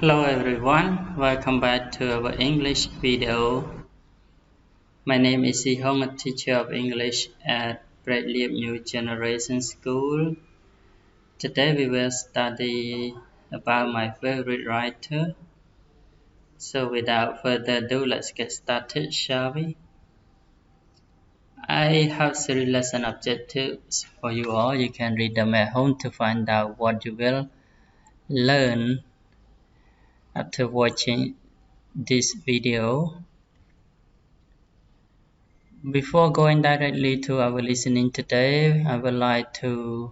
Hello everyone, welcome back to our English video. My name is Sihong, a teacher of English at Bradley New Generation School. Today we will study about my favorite writer. So without further ado, let's get started, shall we? I have 3 lesson objectives for you all. You can read them at home to find out what you will learn after watching this video. Before going directly to our listening today, I would like to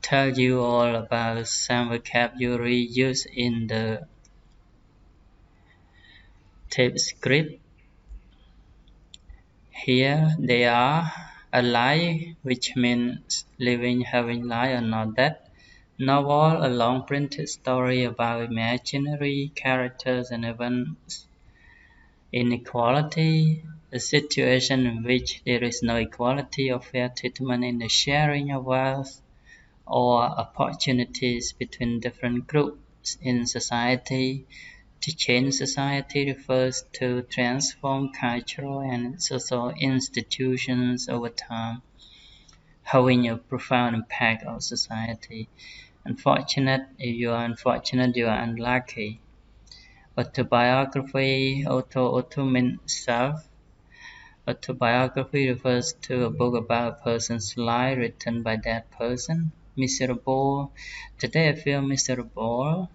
tell you all about some vocabulary used in the tape script. Here they are: alive, which means living, having life, or not that. Novel, a long printed story about imaginary characters and events. Inequality, a situation in which there is no equality or fair treatment in the sharing of wealth or opportunities between different groups in society. To change society refers to transform cultural and social institutions over time, having a profound impact on society. Unfortunate, if you are unfortunate, you are unlucky. Autobiography, auto means self. Autobiography refers to a book about a person's life written by that person. Miserable, today I feel miserable.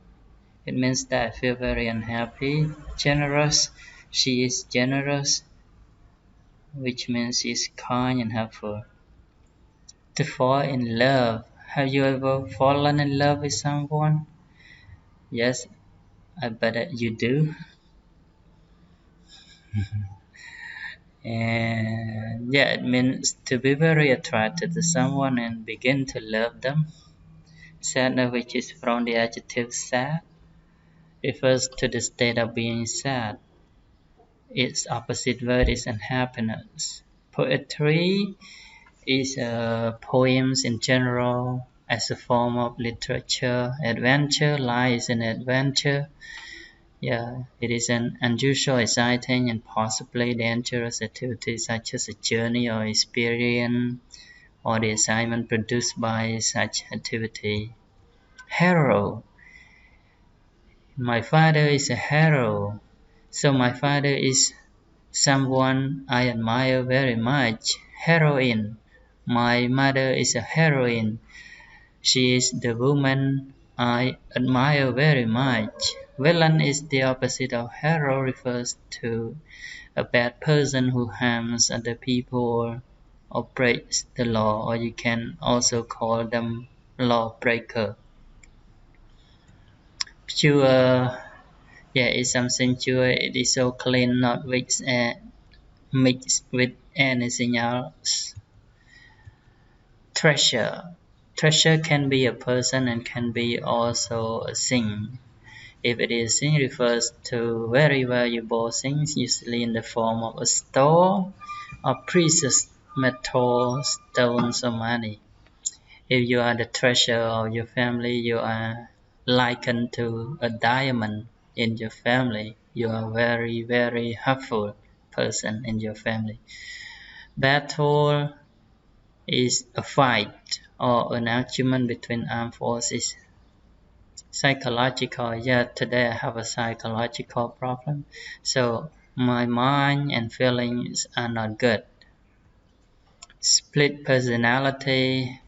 It means that I feel very unhappy. Generous, she is generous, which means she is kind and helpful. To fall in love, have you ever fallen in love with someone? Yes, I bet that you do. And yeah, it means to be very attracted to someone and begin to love them. Sadness, which is from the adjective sad, refers to the state of being sad. Its opposite word is unhappiness. Poetry is poems in general as a form of literature. Adventure, life is an adventure. Yeah, it is an unusual, exciting, and possibly dangerous activity such as a journey or experience or the assignment produced by such activity. Hero. My father is a hero. So my father is someone I admire very much. Heroine. My mother is a heroine. She is the woman I admire very much. Villain is the opposite of hero, refers to a bad person who harms other people or breaks the law, or you can also call them lawbreaker. Pure, yeah, it's something pure. It is so clean, not mixed with anything else. Treasure. Treasure can be a person and can be also a thing. If it is thing, refers to very valuable things, usually in the form of a store or precious metal, stones, or money. If you are the treasure of your family, you are likened to a diamond in your family. You are a very, very helpful person in your family. Battle is a fight or an argument between armed forces. Psychological, yeah, today I have a psychological problem, so my mind and feelings are not good. Split personality,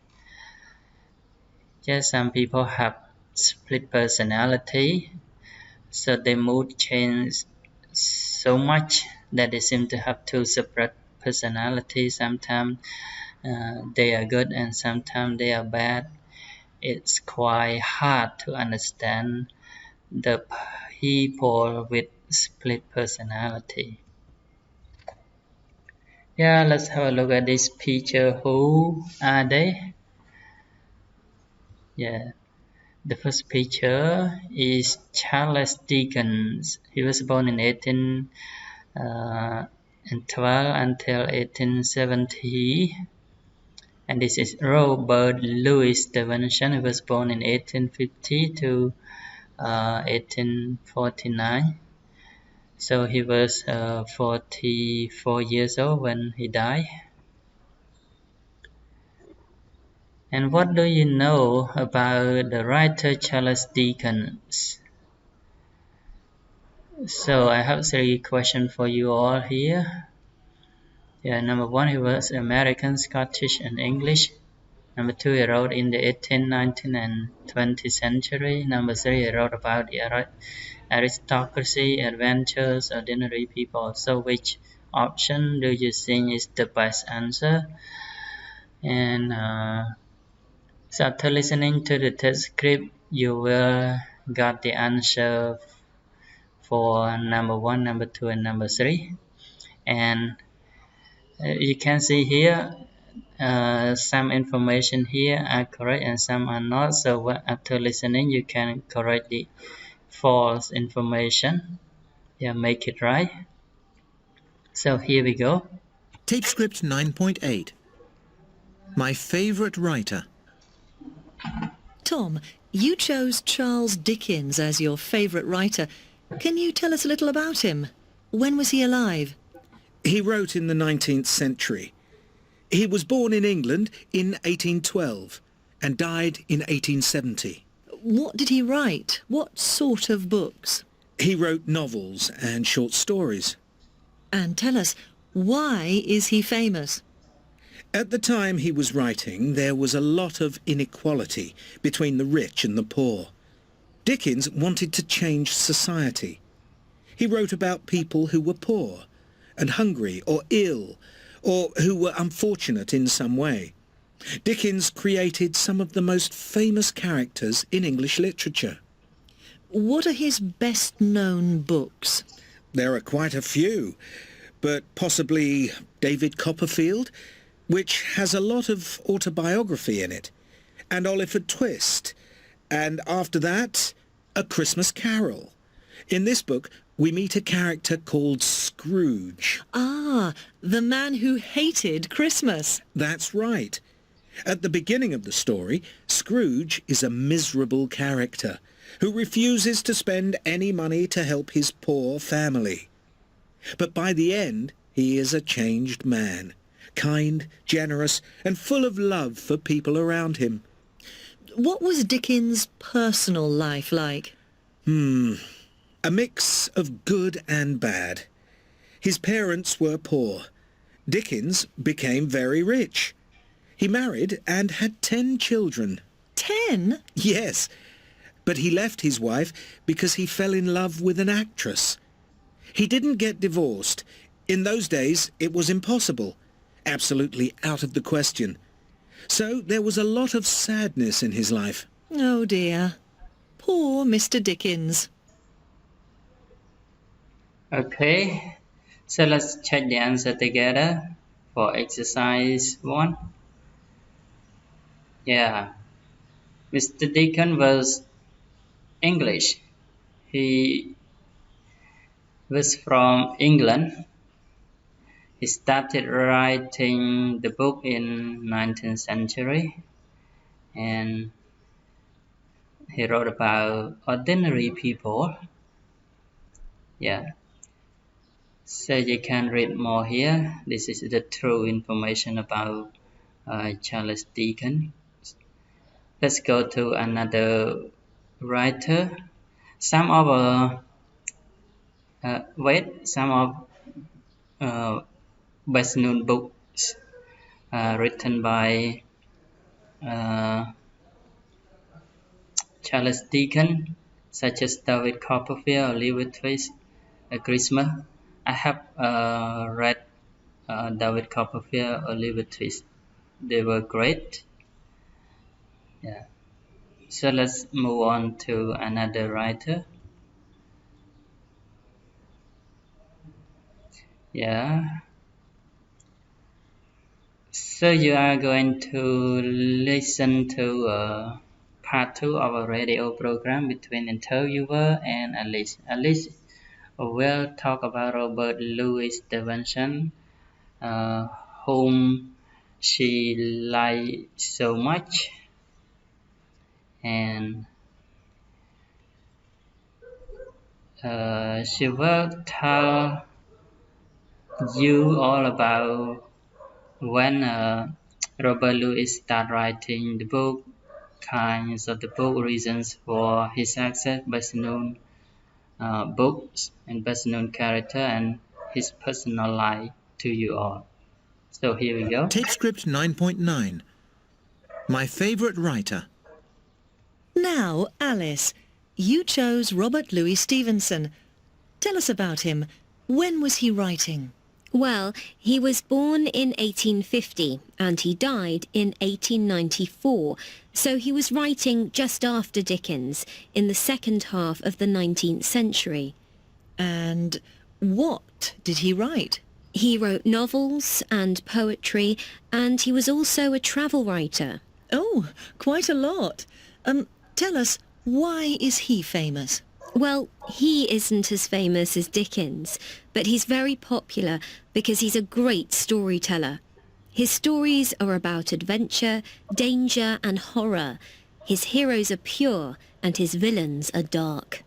yes, some people have split personality, so their mood changes so much that they seem to have two separate personalities. Sometimes they are good and sometimes they are bad. It's quite hard to understand the people with split personality. Yeah, let's have a look at this picture. Who are they? Yeah, the first picture is Charles Dickens. He was born in 1812 until 1870. And this is Robert Louis Stevenson. He was born in 1850 to 1849. So he was 44 years old when he died. And what do you know about the writer Charles Dickens? So I have three questions for you all here. Yeah, number one, he was American, Scottish, and English. Number two, he wrote in the 18th, 19th, and 20th century. Number three, he wrote about the aristocracy, adventures, ordinary people. So which option do you think is the best answer? And so after listening to the test script, you will got the answer for number one, number two, and number three. And you can see here some information here are correct and some are not. So after listening, you can correct the false information. Yeah, make it right. So here we go. Tape script 9.8. My favourite writer. Tom, you chose Charles Dickens as your favourite writer. Can you tell us a little about him? When was he alive? He wrote in the 19th century. He was born in England in 1812 and died in 1870. What did he write? What sort of books? He wrote novels and short stories. And tell us, why is he famous? At the time he was writing, there was a lot of inequality between the rich and the poor. Dickens wanted to change society. He wrote about people who were poor and hungry or ill, or who were unfortunate in some way. Dickens created some of the most famous characters in English literature. What are his best-known books? There are quite a few, but possibly David Copperfield, which has a lot of autobiography in it, and Oliver Twist, and after that, A Christmas Carol. In this book, we meet a character called Scrooge. Ah, the man who hated Christmas. That's right. At the beginning of the story, Scrooge is a miserable character who refuses to spend any money to help his poor family. But by the end, he is a changed man, kind, generous, and full of love for people around him. What was Dickens' personal life like? A mix of good and bad. His parents were poor. Dickens became very rich. He married and had 10 children. 10? Yes, but he left his wife because he fell in love with an actress. He didn't get divorced. In those days, it was impossible, absolutely out of the question. So there was a lot of sadness in his life. Oh dear. Poor Mr. Dickens. Okay, so let's check the answer together for exercise 1. Yeah, Mr. Dickens was English. He was from England. He started writing the book in 19th century, and he wrote about ordinary people. Yeah. So you can read more here. This is the true information about Charles Dickens. Let's go to another writer. Some of best-known books written by Charles Dickens, such as David Copperfield, Oliver Twist, Christmas. I have read David Copperfield, Oliver Twist. They were great. Yeah. So let's move on to another writer. Yeah. So you are going to listen to part 2 of a radio program between interviewer and Alice. Alice will talk about Robert Louis Stevenson, whom she liked so much, and She will tell you all about when Robert Louis started writing the book, kinds of the book, reasons for his success, best known books and best known character, and his personal life to you all. So here we go. Tape script 9.9. My favourite writer. Now, Alice, you chose Robert Louis Stevenson. Tell us about him. When was he writing? Well, he was born in 1850 and he died in 1894, so he was writing just after Dickens, in the second half of the 19th century. And what did he write? He wrote novels and poetry, and he was also a travel writer. Oh, quite a lot. Tell us, why is he famous? Well, he isn't as famous as Dickens, but he's very popular because he's a great storyteller. His stories are about adventure, danger and horror. His heroes are pure and his villains are dark.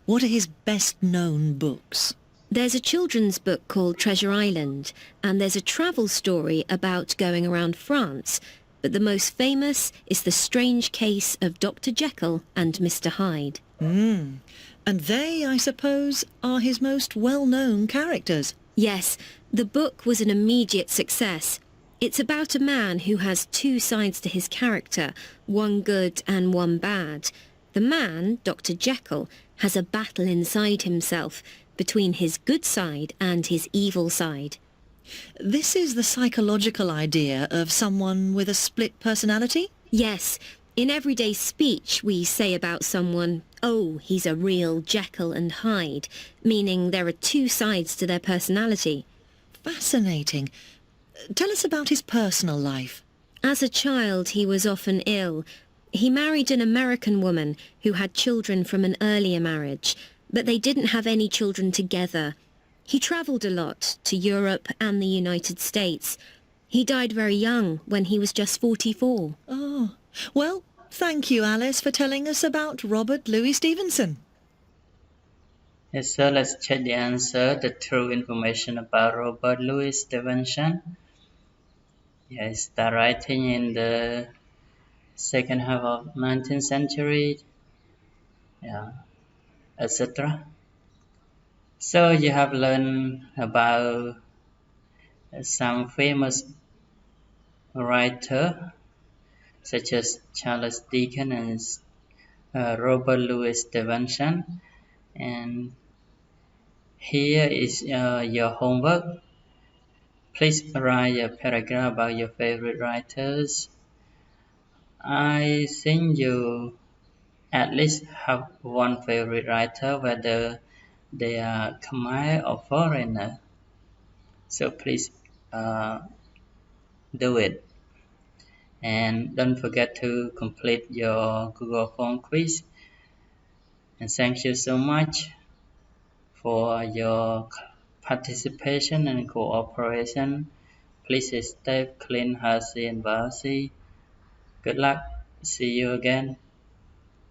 What are his best-known books? There's a children's book called Treasure Island, and there's a travel story about going around France, but the most famous is The Strange Case of Dr. Jekyll and Mr. Hyde. And they, I suppose, are his most well-known characters. Yes, the book was an immediate success. It's about a man who has two sides to his character, one good and one bad. The man, Dr. Jekyll, has a battle inside himself between his good side and his evil side. This is the psychological idea of someone with a split personality? Yes, in everyday speech we say about someone, oh, he's a real Jekyll and Hyde, meaning there are two sides to their personality. Fascinating. Tell us about his personal life. As a child, he was often ill. He married an American woman who had children from an earlier marriage, but they didn't have any children together. He travelled a lot to Europe and the United States. He died very young, when he was just 44. Oh, well, thank you, Alice, for telling us about Robert Louis Stevenson. Yes, so let's check the answer, the true information about Robert Louis Stevenson. Yeah, he started writing in the second half of 19th century, yeah, etc. So you have learned about some famous writer such as Charles Dickens and Robert Louis Stevenson. And here is your homework. Please write a paragraph about your favorite writers. I think you at least have one favorite writer, whether they are Khmer or foreigner. So please do it. And don't forget to complete your Google Form quiz. And thank you so much for your participation and cooperation. Please stay clean, healthy, and wealthy. Good luck. See you again.